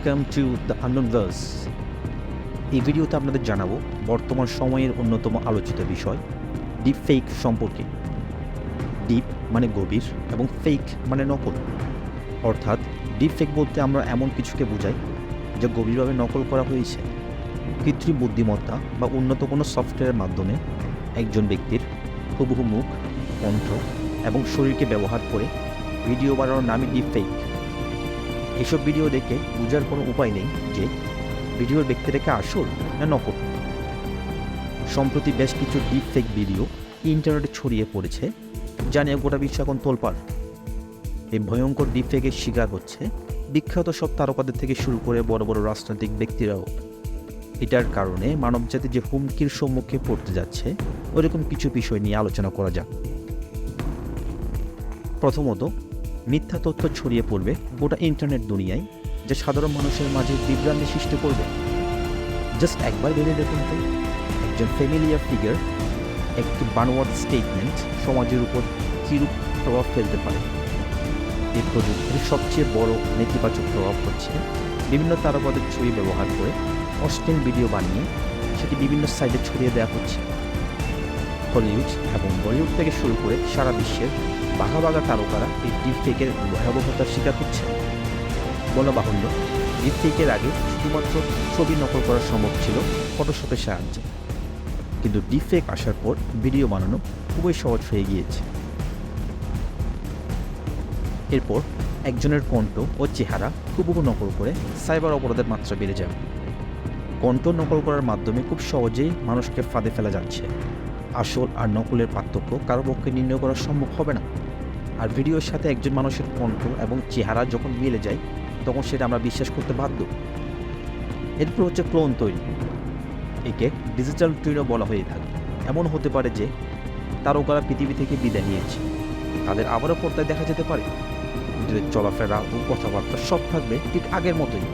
Welcome to the আননোনভার্স। এই ভিডিওতে আপনাদের জানাবো বর্তমান সময়ের অন্যতম আলোচিত বিষয় ডিপফেক সম্পর্কে। ডিপ মানে গভীর এবং ফেক মানে নকল। অর্থাৎ ডিপফেক বলতে আমরা এমন কিছুকে বোঝাই যা গভীরভাবে নকল করা হয়েছে। কৃত্রিম বুদ্ধিমত্তা বা উন্নত কোনো সফটওয়্যারের মাধ্যমে একজন ব্যক্তির হুবহু মুখ, কণ্ঠ এবং শরীরকে ব্যবহার করে ভিডিও বানানোর নামই ডিপফেক। এইসব ভিডিও দেখে বোঝার কোনো উপায় নেই যে ভিডিওর ব্যক্তিটাকে আসল না নকল। সম্প্রতি বেশ কিছু ডিপফেক ভিডিও ইন্টারনেটে ছড়িয়ে পড়েছে, যা নিয়ে গোটা বিশ্ব এখন তোলপাড়। এই ভয়ঙ্কর ডিপফেকের শিকার হচ্ছে বিখ্যাত সব তারকাদের থেকে শুরু করে বড় বড় রাজনৈতিক ব্যক্তিরাও। এটার কারণে মানবজাতি যে হুমকির সম্মুখে পড়তে যাচ্ছে, ওরকম কিছু বিষয় নিয়ে আলোচনা করা যাক। প্রথমত, মিথ্যা তথ্য ছড়িয়ে পড়বে গোটা ইন্টারনেট দুনিয়ায়, যা সাধারণ মানুষের মাঝে বিভ্রান্তি সৃষ্টি করবে। জাস্ট একবার ভেবে দেখুন তো, একজন ফ্যামিলিয়ার ফিগার একটি বানোয়াট স্টেটমেন্ট সমাজের উপর কিরূপ প্রভাব ফেলতে পারে। এই প্রযুক্তির সবচেয়ে বড় নেতিবাচক প্রভাব হচ্ছে বিভিন্ন তারকাদের ছবি ব্যবহার করে অশ্লীল ভিডিও বানিয়ে সেটি বিভিন্ন সাইটে ছড়িয়ে দেওয়া হচ্ছে। হলিউড এবং বলিউড থেকে শুরু করে সারা বিশ্বের বাঘা বাঘা তারকারা এই ডিপফেকের ভয়াবহতার শিকার হচ্ছে। বলা বাহুল্য, ডিপফেকের আগে শুধুমাত্র ছবি নকল করা সম্ভব ছিল ফটোশপের সাহায্যে, কিন্তু ডিপফেক আসার পর ভিডিও বানানো খুবই সহজ হয়ে গিয়েছে। এরপর একজনের কণ্ঠ ও চেহারা হুবহু নকল করে সাইবার অপরাধের মাত্রা বেড়ে যাবে। কণ্ঠ নকল করার মাধ্যমে খুব সহজেই মানুষকে ফাঁদে ফেলা যাচ্ছে। আসল আর নকলের পার্থক্য কারো পক্ষে নির্ণয় করা সম্ভব হবে না। আর ভিডিওর সাথে একজন মানুষের কণ্ঠ এবং চেহারা যখন মিলে যায়, তখন সেটা আমরা বিশ্বাস করতে বাধ্য। এরপর হচ্ছে ক্লোন তৈরি। একে ডিজিটাল টুইনও বলা হয়ে থাকে। এমন হতে পারে যে তারকারা পৃথিবী থেকে বিদায় নিয়েছে, তাদের আবারও পর্দায় দেখা যেতে পারে, কিন্তু চলাফেরা ও কথাবার্তা সব থাকবে ঠিক আগের মতোই।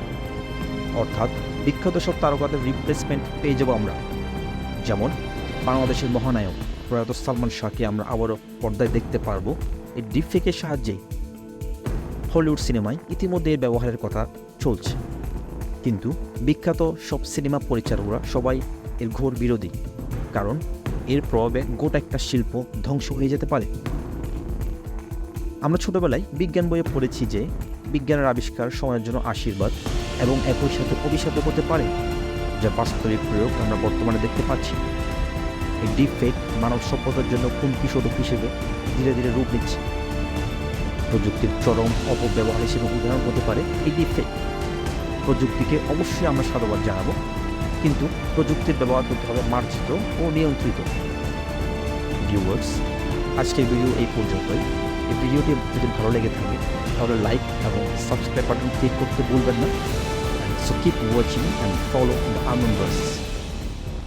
অর্থাৎ বিখ্যাত সব তারকাদের রিপ্লেসমেন্ট পেয়ে যাবো আমরা। যেমন বাংলাদেশের মহানায়ক প্রয়াত সালমান শাহকে আমরা আবারও পর্দায় দেখতে পারবো এই ডিপফেকের সাহায্যেই। হলিউড সিনেমায় ইতিমধ্যে এর ব্যবহারের কথা চলছে, কিন্তু বিখ্যাত সব সিনেমা পরিচালকরা সবাই এর ঘোর বিরোধী, কারণ এর প্রভাবে গোটা একটা শিল্প ধ্বংস হয়ে যেতে পারে। আমরা ছোটবেলায় বিজ্ঞান বইয়ে পড়েছি যে বিজ্ঞানের আবিষ্কার সময়ের জন্য আশীর্বাদ এবং একই সাথে অভিশাপও করতে পারে, যা বাস্তবিক প্রয়োগ আমরা বর্তমানে দেখতে পাচ্ছি। এই ডিপফেক মানব সভ্যতার জন্য হুমকি স্বরূপ হিসেবে ধীরে ধীরে রূপ নিচ্ছে। প্রযুক্তির চরম অপব্যবহার হিসেবে উদাহরণ হতে পারে এই ডিপফেক। প্রযুক্তিকে অবশ্যই আমরা সাধুবাদ জানাবো, কিন্তু প্রযুক্তির ব্যবহার করতে হবে মার্জিত ও নিয়ন্ত্রিত। ভিউয়ার্স, আজকের ভিডিও এই পর্যন্তই। এই ভিডিওটি যদি ভালো লেগে থাকে তাহলে লাইক এবং সাবস্ক্রাইব বাটন ক্লিক করতে ভুলবেন না। So keep watching and follow the আননোনভার্স।